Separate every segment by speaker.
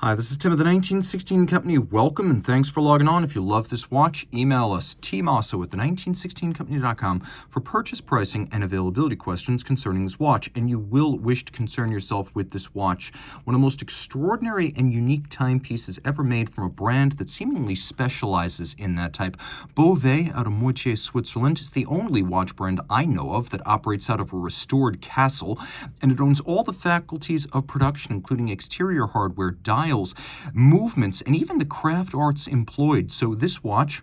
Speaker 1: Hi, this is Tim of the 1916 Company. Welcome and thanks for logging on. If you love this watch, email us, tmosso@the1916company.com for purchase, pricing, and availability questions concerning this watch. And you will wish to concern yourself with this watch. One of the most extraordinary and unique timepieces ever made from a brand that seemingly specializes in that type. Bovet out of Moitié, Switzerland is the only watch brand I know of that operates out of a restored castle, and it owns all the faculties of production, including exterior hardware, dials, movements, and even the craft arts employed. So this watch,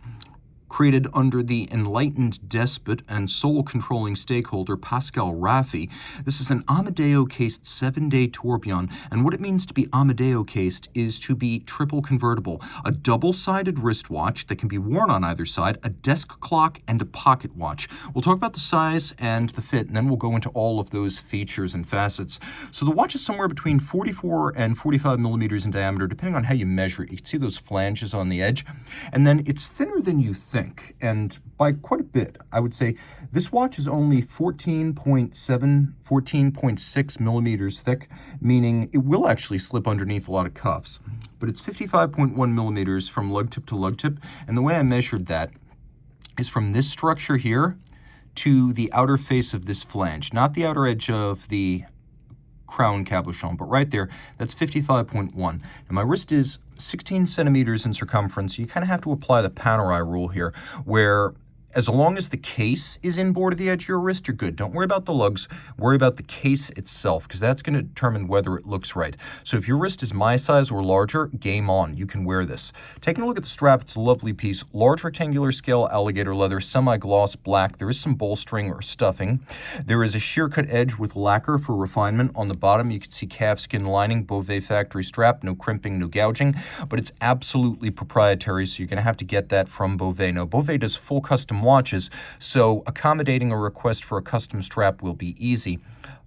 Speaker 1: created under the enlightened despot and sole-controlling stakeholder Pascal Raffi. This is an Amedeo-cased 7-day tourbillon, and what it means to be Amedeo-cased is to be triple convertible. A double-sided wristwatch that can be worn on either side, a desk clock, and a pocket watch. We'll talk about the size and the fit, and then we'll go into all of those features and facets. So the watch is somewhere between 44 and 45 millimeters in diameter, depending on how you measure it. You can see those flanges on the edge, and then it's thinner than you think. And by quite a bit. I would say this watch is only 14.6 millimeters thick, meaning it will actually slip underneath a lot of cuffs. But it's 55.1 millimeters from lug tip to lug tip, and the way I measured that is from this structure here to the outer face of this flange, not the outer edge of the crown cabochon, but right there, that's 55.1. And my wrist is 16 centimeters in circumference. You kind of have to apply the Panerai rule here, where as long as the case is inboard of the edge of your wrist, you're good. Don't worry about the lugs. Worry about the case itself, because that's going to determine whether it looks right. So if your wrist is my size or larger, game on. You can wear this. Taking a look at the strap, it's a lovely piece. Large rectangular scale alligator leather, semi-gloss black. There is some bolstering or stuffing. There is a sheer cut edge with lacquer for refinement. On the bottom, you can see calfskin lining, Bovet factory strap, no crimping, no gouging, but it's absolutely proprietary, so you're going to have to get that from Bovet. Now, Bovet does full custom watches, so accommodating a request for a custom strap will be easy.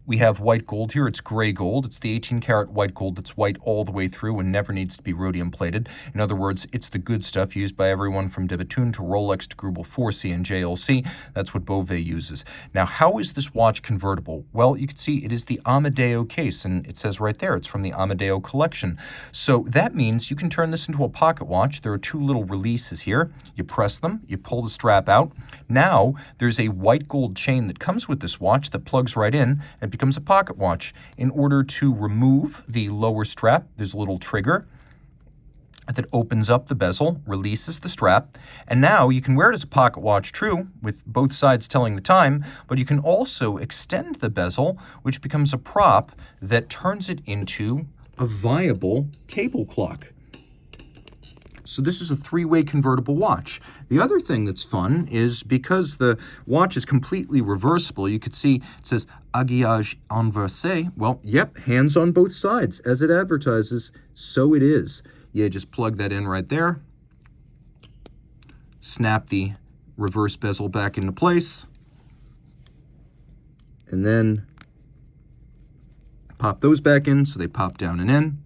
Speaker 1: We have white gold here. It's gray gold. It's the 18-karat white gold that's white all the way through and never needs to be rhodium plated. In other words, it's the good stuff used by everyone from de Bethune to Rolex to Greubel 4C and JLC. That's what Bovet uses. Now, how is this watch convertible? Well, you can see it is the Amedeo case, and it says right there, it's from the Amedeo collection. So that means you can turn this into a pocket watch. There are two little releases here. You press them, you pull the strap out. Now, there's a white gold chain that comes with this watch that plugs right in and becomes a pocket watch. In order to remove the lower strap, there's a little trigger that opens up the bezel, releases the strap, and now you can wear it as a pocket watch, true, with both sides telling the time, but you can also extend the bezel, which becomes a prop that turns it into a viable table clock. So this is a three-way convertible watch. The other thing that's fun is because the watch is completely reversible, you could see it says aiguillage inversé. Well, yep, hands on both sides. As it advertises, so it is. You just plug that in right there, snap the reverse bezel back into place, and then pop those back in so they pop down and in.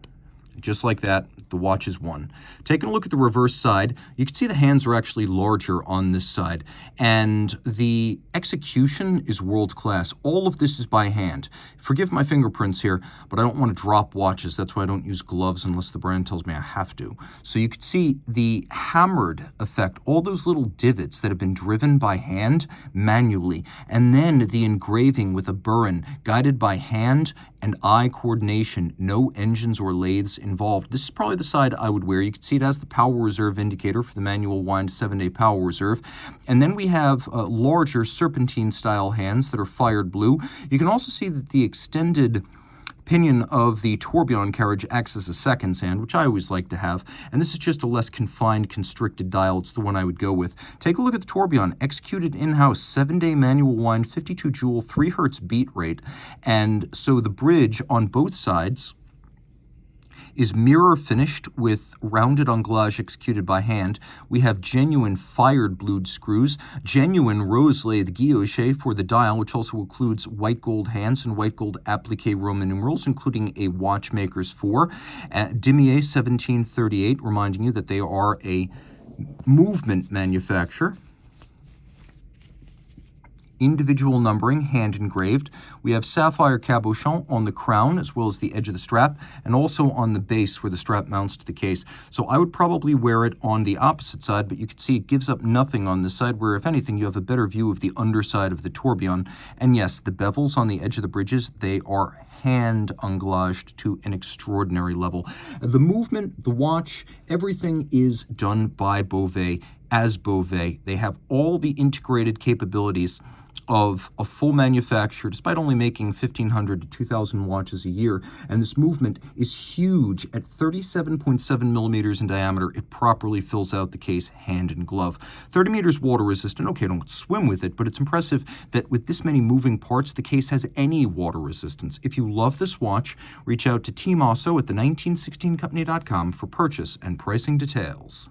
Speaker 1: Just like that, the watch is one. Taking a look at the reverse side, you can see the hands are actually larger on this side, and the execution is world class. All of this is by hand. Forgive my fingerprints here, but I don't want to drop watches. That's why I don't use gloves unless the brand tells me I have to. So you can see the hammered effect, all those little divots that have been driven by hand manually, and then the engraving with a burin guided by hand and eye coordination, no engines or lathes involved. This is probably the side I would wear. You can see it has the power reserve indicator for the manual wind 7-day power reserve. And then we have larger serpentine style hands that are fired blue. You can also see that the extended pinion of the tourbillon carriage acts as a seconds hand, which I always like to have, and this is just a less confined, constricted dial. It's the one I would go with. Take a look at the tourbillon, executed in-house, 7-day manual wind, 52 joule, 3 hertz beat rate, and so the bridge on both sides is mirror finished with rounded anglage executed by hand. We have genuine fired blued screws, genuine rose laid guilloche for the dial, which also includes white gold hands and white gold applique Roman numerals, including a watchmaker's 4. Dimier 1738, reminding you that they are a movement manufacturer. individual numbering, hand engraved. We have sapphire cabochon on the crown as well as the edge of the strap, and also on the base where the strap mounts to the case. So I would probably wear it on the opposite side, but you can see it gives up nothing on this side, where if anything you have a better view of the underside of the tourbillon. And yes, the bevels on the edge of the bridges, they are hand anglaged to an extraordinary level. The movement, the watch, everything is done by Bovet as Bovet. They have all the integrated capabilities of a full manufacturer, despite only making 1,500 to 2,000 watches a year. And this movement is huge. At 37.7 millimeters in diameter, it properly fills out the case hand and glove. 30 meters water resistant. Okay, don't swim with it, but it's impressive that with this many moving parts, the case has any water resistance. If you love this watch, reach out to Team Mosso at the 1916company.com for purchase and pricing details.